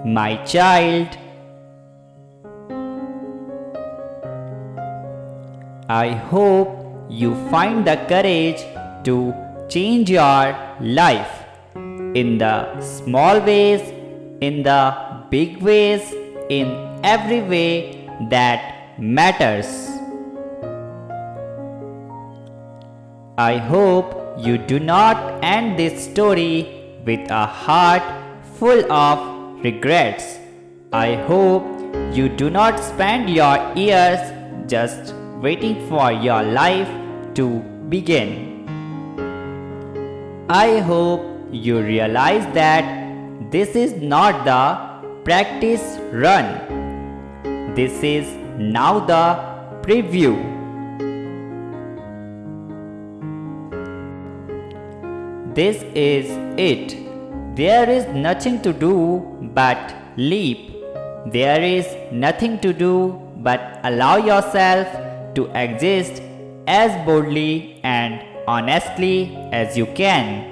my child. I hope you find the courage to change your life in the small ways, in the big ways, in every way that matters. I hope you do not end this story with a heart full of regrets. I hope you do not spend your years just waiting for your life to begin. I hope you realize that this is not the practice run. This is now the preview. This is it. There is nothing to do but leap. There is nothing to do but allow yourself to exist as boldly and honestly as you can.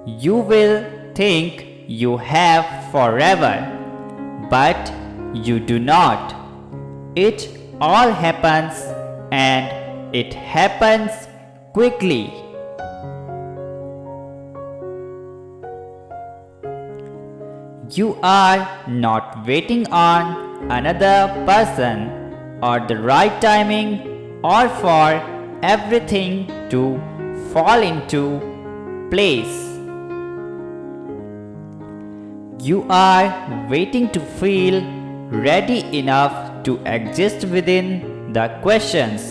You will think you have forever, but you do not. It all happens, and it happens quickly. You are not waiting on another person or the right timing or for everything to fall into place. You are waiting to feel ready enough to exist within the questions,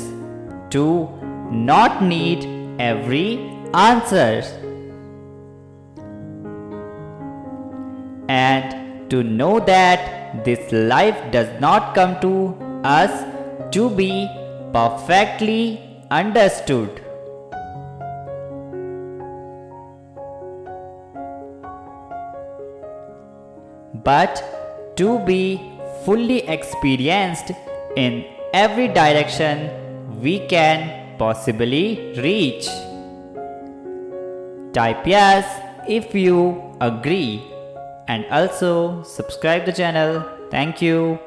to not need every answer, and to know that this life does not come to us to be perfectly understood, but to be fully experienced in every direction we can possibly reach. Type yes if you agree, and also subscribe the channel. Thank you.